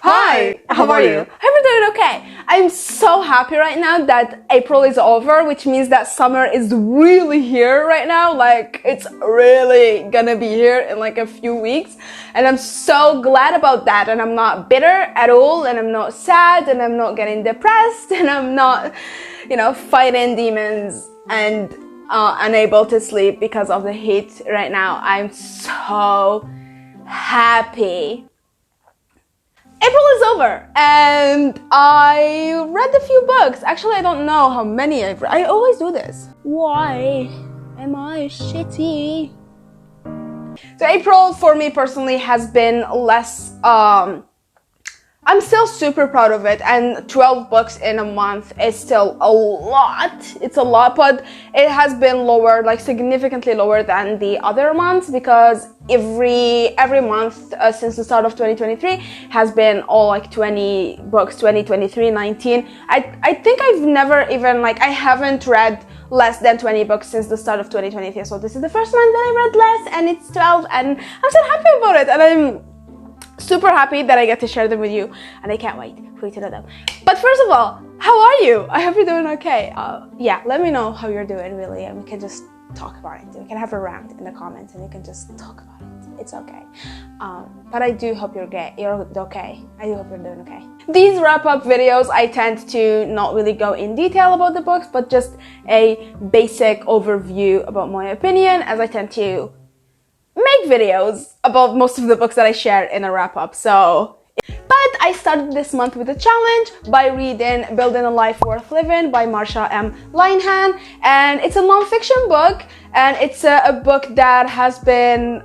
Hi, how are you? Hope you're doing okay. I'm so happy right now that April is over, which means that summer is really here right now. Like, it's really gonna be here in like a few weeks. And I'm so glad about that. And I'm not bitter at all. And I'm not sad. And I'm not getting depressed. And I'm not, fighting demons and unable to sleep because of the heat right now. I'm so happy. April is over and I read a few books. Actually, I don't know how many I've read. I always do this. Why am I shitty? So April for me personally has been less, I'm still super proud of it, and 12 books in a month is still a lot. It's a lot, but it has been lower, like significantly lower than the other months, because every month since the start of 2023 has been all like 20 books, 20, 23, 19. I think I've never even, I haven't read less than 20 books since the start of 2023. So this is the first month that I read less, and it's 12, and I'm so happy about it, and I'm super happy that I get to share them with you, and I can't wait for you to know them. But first of all, how are you? I hope you're doing okay. Yeah, let me know how you're doing, really, and we can just talk about it. We can have a rant in the comments, and you can just talk about it. It's okay. But I do hope you're okay. I do hope you're doing okay. These wrap-up videos, I tend to not really go in detail about the books, but just a basic overview about my opinion, as I tend to make videos about most of the books that I share in a wrap-up. But I started this month with a challenge by reading Building a Life Worth Living by Marsha M. Linehan, and it's a non-fiction book, and it's a book that has been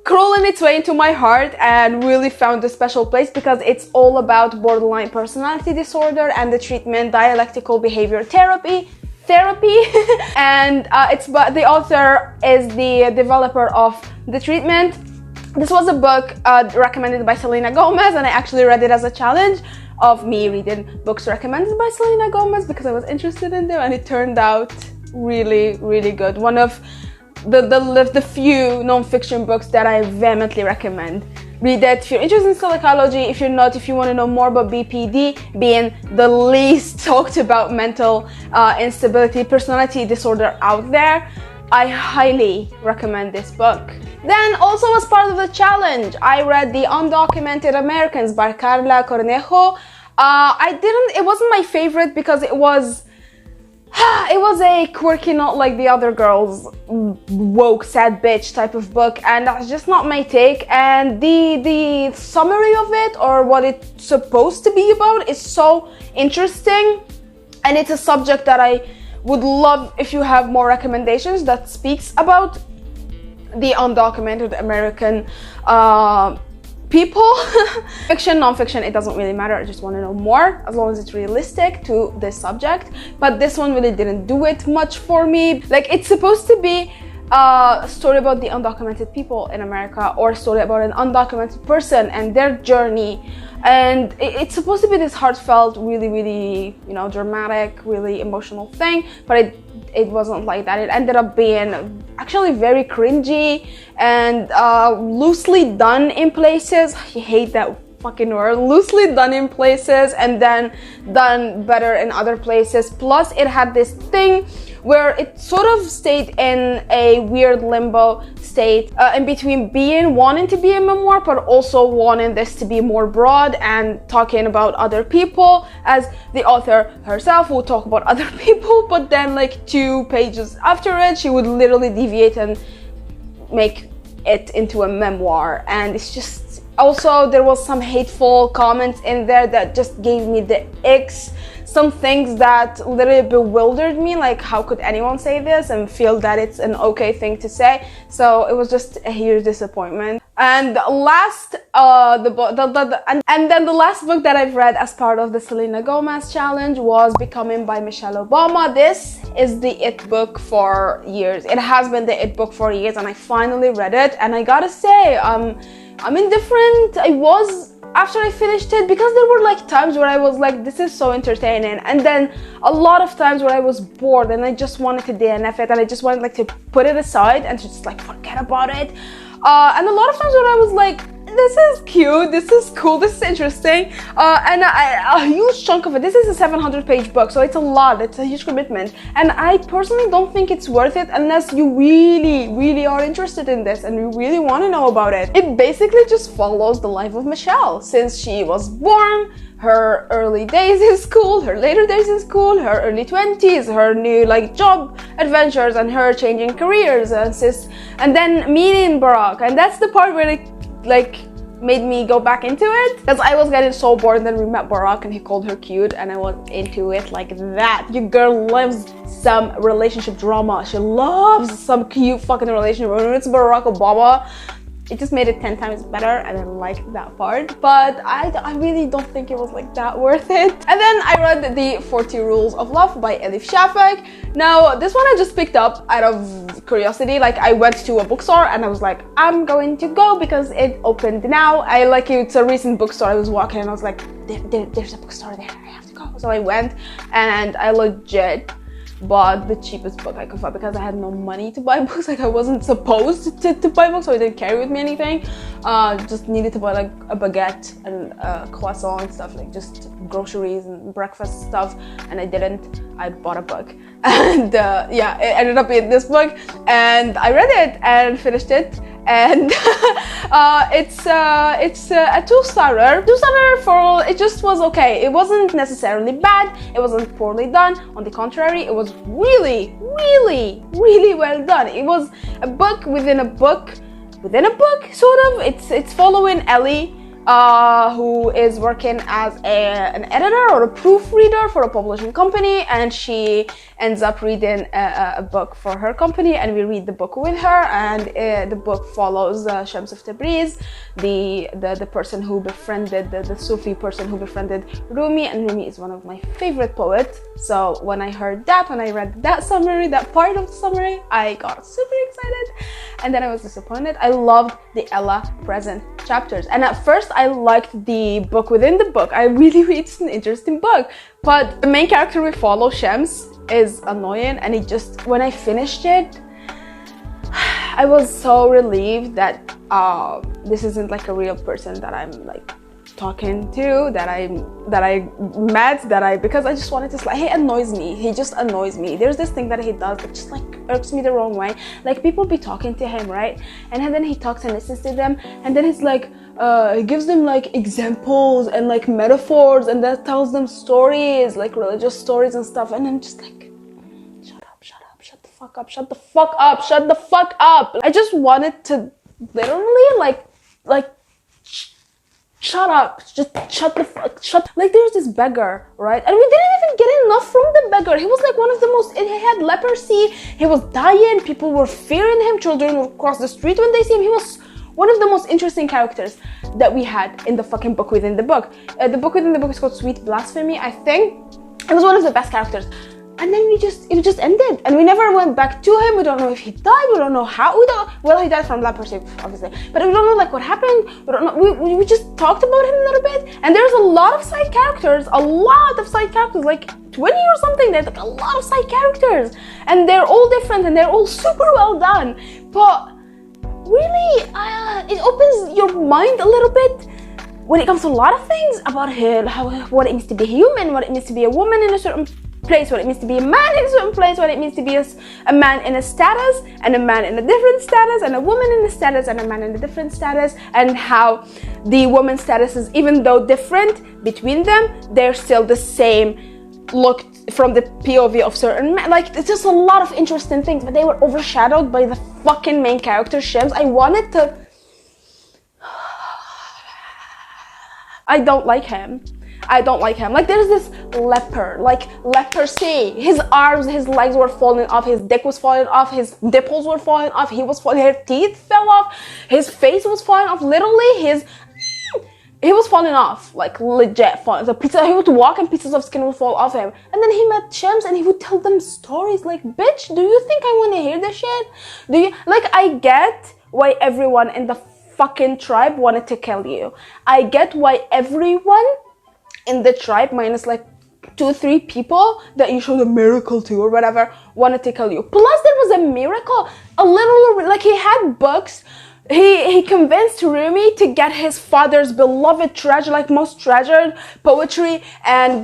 crawling its way into my heart and really found a special place because it's all about borderline personality disorder and the treatment dialectical behavior therapy. And the author is the developer of the treatment. This was a book recommended by Selena Gomez, and I actually read it as a challenge of me reading books recommended by Selena Gomez because I was interested in them, and it turned out really, really good. One of the few non-fiction books that I vehemently recommend. Read it if you're interested in psychology. If you're not, if you want to know more about BPD, being the least talked about mental instability, personality disorder out there, I highly recommend this book. Then, also as part of the challenge, I read The Undocumented Americans by Carla Cornejo. It wasn't my favorite because it was a quirky, not like the other girls, woke, sad bitch type of book, and that's just not my take. And the summary of it, or what it's supposed to be about, is so interesting, and it's a subject that I would love if you have more recommendations that speaks about the undocumented American people. Fiction, non-fiction, it doesn't really matter. I just want to know more, as long as it's realistic to this subject. But this one really didn't do it much for me. Like, it's supposed to be a story about the undocumented people in America, or a story about an undocumented person and their journey. And it's supposed to be this heartfelt, really, really, dramatic, really emotional thing, but it wasn't like that. It ended up being actually very cringy and loosely done in places. I hate that fucking word. Loosely done in places and then done better in other places. Plus, it had this thing where it sort of stayed in a weird limbo state in between wanting to be a memoir, but also wanting this to be more broad and talking about other people, as the author herself would talk about other people, but then like 2 pages after it, she would literally deviate and make it into a memoir. And it's just, also there was some hateful comments in there that just gave me the icks. Some things that literally bewildered me, like how could anyone say this and feel that it's an okay thing to say. So it was just a huge disappointment. And the last then the last book that I've read as part of the Selena Gomez challenge was Becoming by Michelle Obama. This is the it book for years. It has been the it book for years, and I finally read it, and I gotta say, I'm indifferent. I was after I finished it, because there were like times where I was like, this is so entertaining, and then a lot of times where I was bored and I just wanted to DNF it, and I just wanted like to put it aside and to just like forget about it. And a lot of times where I was like, this is cute, this is cool, this is interesting, and a huge chunk of it. This is a 700-page book, so it's a lot, it's a huge commitment, and I personally don't think it's worth it unless you really are interested in this and you really want to know about it. It basically just follows the life of Michelle since she was born, her early days in school, her later days in school, her early 20s, her new like job adventures, and her changing careers, and then meeting Barak. And that's the part where it like made me go back into it, because I was getting so bored. And then we met Barak and he called her cute, and I was into it like that. Your girl loves some relationship drama. She loves some cute fucking relationship. When it's Barack Obama, it just made it 10 times better, and I liked that part, but I really don't think it was like that worth it. And then I read the 40 Rules of Love by Elif Shafak. Now this one I just picked up out of curiosity. Like, I went to a bookstore and I was like, I'm going to go because it opened now. It's a recent bookstore. I was walking and I was like, there's a bookstore there, I have to go. So I went and I legit bought the cheapest book I could find because I had no money to buy books. Like, I wasn't supposed to buy books, so I didn't carry with me anything. Just needed to buy like a baguette and a croissant and stuff, like just groceries and breakfast stuff, and I didn't. I bought a book, and yeah, it ended up being this book, and I read it and finished it, and it's a two-starter for, it just was okay. It wasn't necessarily bad, it wasn't poorly done, on the contrary, it was really well done. It was a book within a book sort of. It's following Ellie, who is working as an editor or a proofreader for a publishing company, and she ends up reading a book for her company, and we read the book with her, and the book follows Shams of Tabriz, the person who befriended, the Sufi person who befriended Rumi, and Rumi is one of my favorite poets. So when I heard that, when I read that summary, that part of the summary, I got super excited, and then I was disappointed. I loved the Ella present chapters, and at first I liked the book within the book. I really it's an interesting book, but the main character we follow, Shams, is annoying, and it just, when I finished it, I was so relieved that this isn't like a real person that I'm like talking to, that I met, because I just wanted to he annoys me. He just annoys me. There's this thing that he does that just like irks me the wrong way. Like, people be talking to him, right? And then he talks and listens to them, and then he's like, he gives them like examples and like metaphors, and that tells them stories, like religious stories and stuff, and I'm just like, shut the fuck up. I just wanted to literally like shut up, just shut the fuck, like, there's this beggar, right? And we didn't even get enough from the beggar. He was like one of the most, he had leprosy, he was dying, people were fearing him, children would cross the street when they see him. He was one of the most interesting characters that we had in the fucking book within the book. The book within the book is called Sweet Blasphemy, I think. It was one of the best characters. And then it just ended, and we never went back to him. We don't know if he died, we don't know how, well, he died from leprosy, obviously, but we don't know like what happened. We don't know, we just talked about him a little bit, and there's a lot of side characters, like 20 or something. There's like a lot of side characters, and they're all different, and they're all super well done, but really, it opens your mind a little bit when it comes to a lot of things about what it means to be human, what it means to be a woman in a certain place, what it means to be a man in a certain place, what it means to be a man in a status, and a man in a different status, and a woman in a status, and a man in a different status, and how the woman's status is, even though different between them, they're still the same look from the POV of certain men. Like, it's just a lot of interesting things, but they were overshadowed by the fucking main character, Shams. I don't like him. Like, there's this leper, like leprosy. His arms, his legs were falling off, his dick was falling off, his nipples were falling off, his teeth fell off, his face was falling off, literally he was falling off, like legit falling. So he would walk and pieces of skin would fall off him. And then he met Shams and he would tell them stories like, bitch, do you think I want to hear this shit? Do you, like, I get why everyone in the fucking tribe wanted to kill you. I get why everyone in the tribe, minus like 2-3 people that you showed a miracle to or whatever, wanted to kill you. Plus there was a miracle, a little, like, he had books he convinced Rumi to get his father's beloved treasure, like most treasured poetry and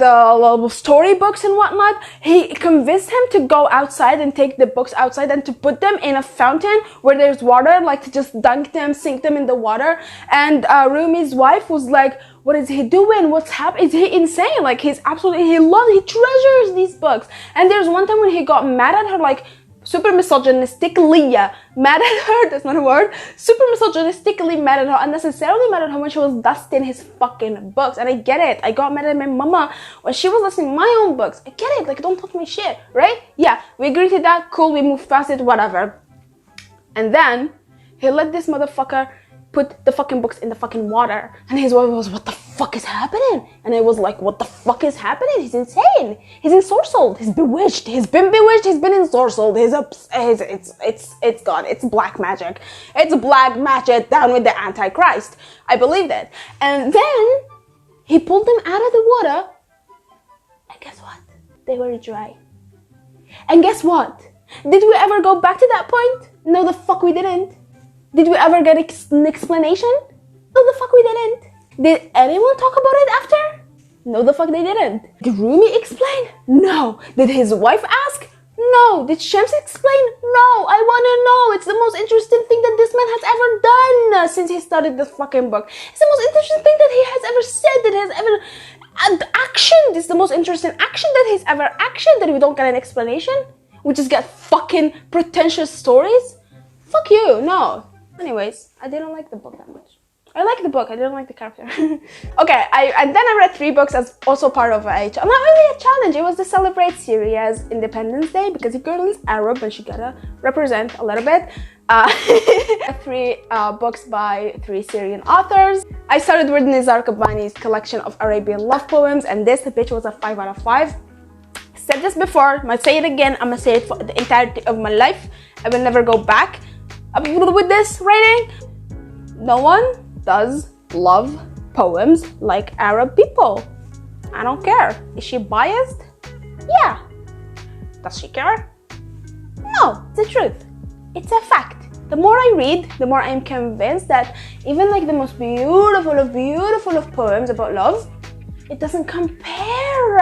storybooks and whatnot. He convinced him to go outside and take the books outside and to put them in a fountain where there's water, like to just dunk them, sink them in the water. And Rumi's wife was like, what is he doing? What's happening? Is he insane? Like, he treasures these books. And there's one time when he got mad at her, like, super misogynistically mad at her, that's not a word, super misogynistically mad at her, unnecessarily mad at her when she was dusting his fucking books. And I get it. I got mad at my mama when she was dusting my own books. I get it. Like, don't touch my shit, right? Yeah, we agreed to that. Cool, we moved past it, whatever. And then he let this motherfucker put the fucking books in the fucking water. And his wife was, what the fuck is happening? And I was like, what the fuck is happening? He's insane. He's ensorcelled. He's bewitched. He's been bewitched. He's been ensorcelled. It's gone. It's black magic. It's black magic down with the Antichrist. I believed it. And then he pulled them out of the water. And guess what? They were dry. And guess what? Did we ever go back to that point? No, the fuck we didn't. Did we ever get an explanation? No, the fuck we didn't. Did anyone talk about it after? No, the fuck they didn't. Did Rumi explain? No. Did his wife ask? No. Did Shams explain? No. I want to know. It's the most interesting thing that this man has ever done since he started this fucking book. It's the most interesting thing that he has ever said, that he has ever actioned. It's the most interesting action that he's ever actioned, that we don't get an explanation. We just get fucking pretentious stories. Fuck you. No. Anyways, I didn't like the book that much. I liked the book, I didn't like the character. Okay, and then I read 3 books as also part of not really a challenge, it was to celebrate Syria's Independence Day, because the girl is Arab and she gotta represent a little bit. 3 books by 3 Syrian authors. I started with Nizar Qabbani's collection of Arabian love poems, and this bitch was a 5 out of 5. I said this before, I'm gonna say it again, I'm gonna say it for the entirety of my life. I will never go back with this writing. No one does love poems like Arab people. I don't care. Is she biased? Yeah. Does she care? No, it's the truth. It's a fact. The more I read, the more I'm convinced that even like the most beautiful of poems about love, it doesn't compare.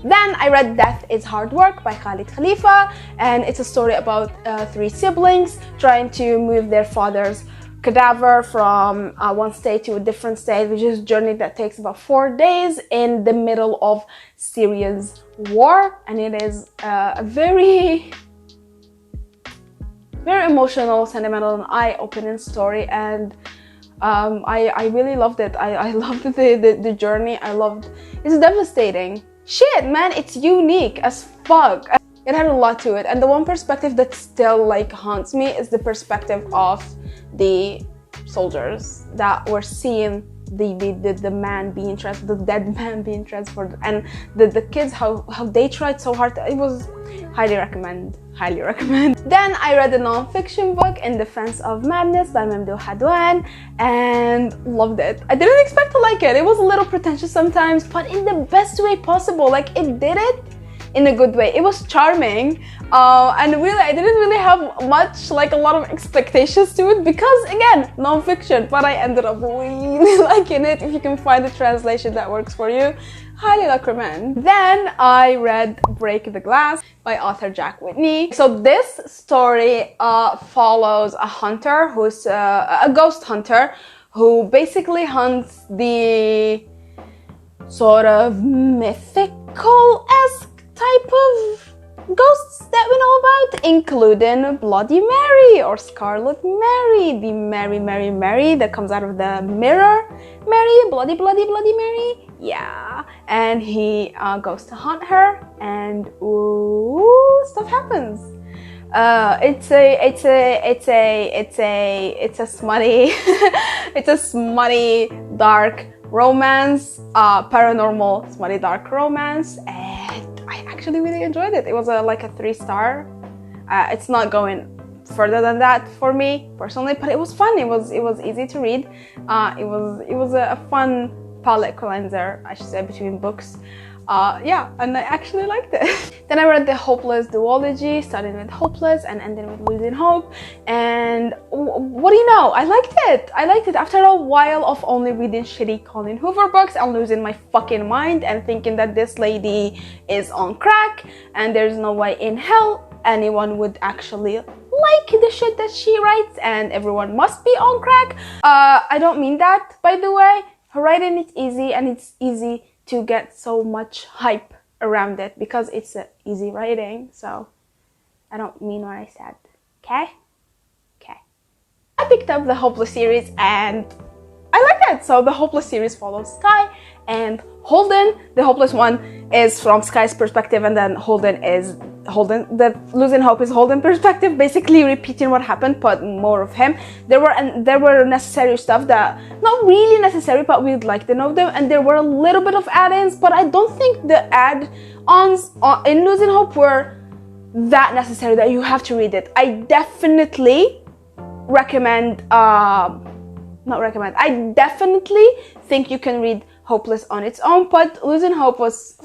Then I read Death is Hard Work by Khalid Khalifa, and it's a story about 3 siblings trying to move their father's cadaver from one state to a different state, which is a journey that takes about 4 days in the middle of Syria's war. And it is a very emotional, sentimental, and eye-opening story, and I really loved it. I loved the journey. It's devastating. Shit, man, it's unique as fuck. It had a lot to it, and the one perspective that still like haunts me is the perspective of the soldiers that were seeing the man being transferred, the dead man being transferred, and the kids, how they tried so hard. It was highly recommend. Then I read a non-fiction book, In Defense of Madness by Mamdouh Hadwan, and loved it. I didn't expect to like it. It was a little pretentious sometimes, but in the best way possible. Like, it did it in a good way. It was charming, and really I didn't really have much, like a lot of expectations to it, because again, non-fiction, but I ended up really liking it. If you can find a translation that works for you, highly recommend. Then I read Break the Glass by author Jack Whitney. So this story follows a hunter who's a ghost hunter who basically hunts the sort of mythical-esque type of ghosts that we know about, including Bloody Mary or Scarlet Mary, the Mary that comes out of the mirror Mary, Bloody Mary. Yeah, and he goes to hunt her, and ooh, stuff happens. It's a smutty, it's a smutty dark romance, paranormal smutty dark romance, and I actually really enjoyed it. It was like a 3-star. It's not going further than that for me personally, but it was fun. It was easy to read. It was a fun palette cleanser, I should say, between books. Yeah, and I actually liked it. Then I read the Hopeless duology, starting with Hopeless and ending with Losing Hope. And what do you know? I liked it. I liked it. After a while of only reading shitty Colleen Hoover books, I'm losing my fucking mind and thinking that this lady is on crack and there's no way in hell anyone would actually like the shit that she writes and everyone must be on crack. I don't mean that, by the way. Her writing is easy and it's easy to get so much hype around it because it's easy writing. So I don't mean what I said. Okay? Okay. I picked up the Hopeless series and I like it. So the Hopeless series follows Sky and Holden. The Hopeless one is from Sky's perspective, and then the Losing Hope is Holden's perspective, basically repeating what happened, but more of him. There were necessary stuff that, not really necessary, but we'd like to know them, and there were a little bit of add-ins, but I don't think the add-ons in Losing Hope were that necessary that you have to read it. I definitely recommend, I definitely think you can read Hopeless on its own, but Losing Hope was a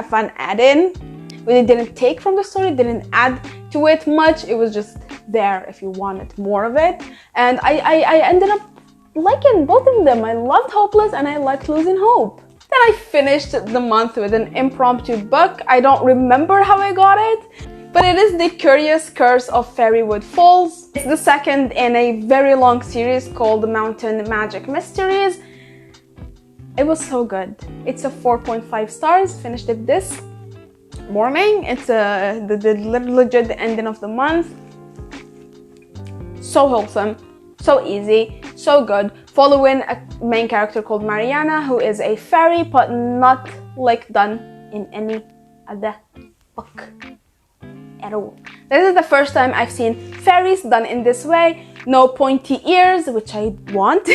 fun add-in. Really didn't take from the story, didn't add to it much. It was just there if you wanted more of it. And I ended up liking both of them. I loved Hopeless and I liked Losing Hope. Then I finished the month with an impromptu book. I don't remember how I got it, but it is The Curious Curse of Fairywood Falls. It's the second in a very long series called Mountain Magic Mysteries. It was so good. It's a 4.5 stars. Finished it this morning. It's the legit ending of the month. So wholesome, so easy, so good. Following a main character called Mariana, who is a fairy, but not like done in any other book at all. This is the first time I've seen fairies done in this way. No pointy ears, which I want.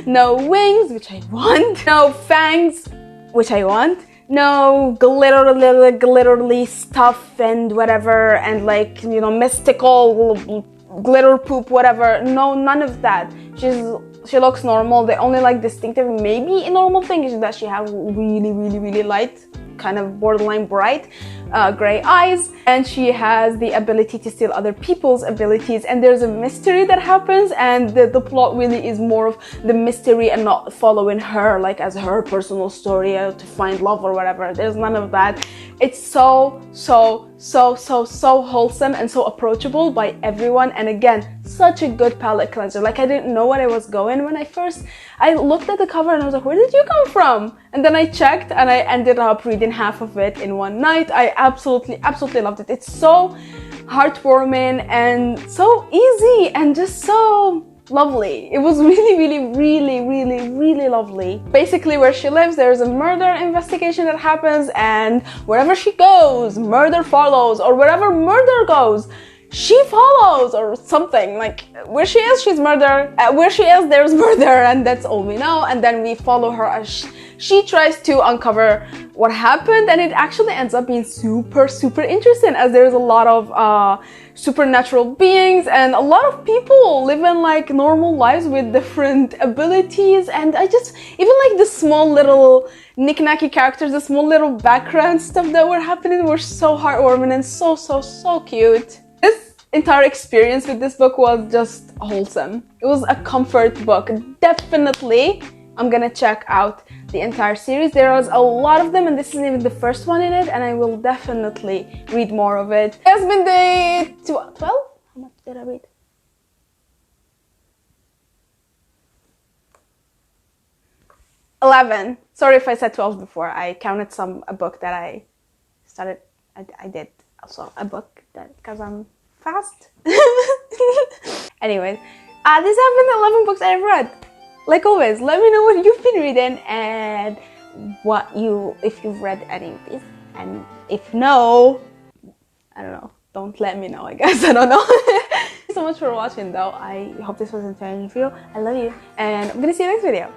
No wings, which I want. No fangs, which I want. No glitterly stuff and whatever, and like, you know, mystical glitter poop, whatever. No, none of that. She looks normal. The only like distinctive, maybe a normal thing, is that she has really light, kind of borderline bright gray eyes, and she has the ability to steal other people's abilities, and there's a mystery that happens, and the plot really is more of the mystery and not following her like as her personal story to find love or whatever. There's none of that. It's so wholesome and so approachable by everyone, and again, such a good palette cleanser. Like, I didn't know what I was going when I looked at the cover and I was like, where did you come from? And then I checked and I ended up reading half of it in one night. I absolutely loved it. It's so heartwarming and so easy and just so lovely. It was really lovely. Basically, where she lives, there's a murder investigation that happens, and wherever she goes, murder follows, or wherever murder goes, she follows, or something. Like, where she is, she's murder. Where she is, there's murder, and that's all we know. And then we follow her as she tries to uncover what happened, and it actually ends up being super interesting, as there's a lot of supernatural beings and a lot of people living like normal lives with different abilities. And I just, even like the small little knick-knacky characters, the small little background stuff that were happening were so heartwarming and so cute. This entire experience with this book was just wholesome. It was a comfort book. Definitely I'm gonna check out the entire series. There was a lot of them, and this isn't even the first one in it, and I will definitely read more of it. It has been day 12? How much did I read? 11. Sorry if I said 12 before. I counted a book that I started. I did also a book that, because I'm fast. Anyways, these have been the 11 books I've read. Like always, let me know what you've been reading and if you've read any of these. And if no, I don't know. Don't let me know, I guess. I don't know. Thank you so much for watching, though. I hope this was entertaining for you. I love you. And I'm gonna see you next video.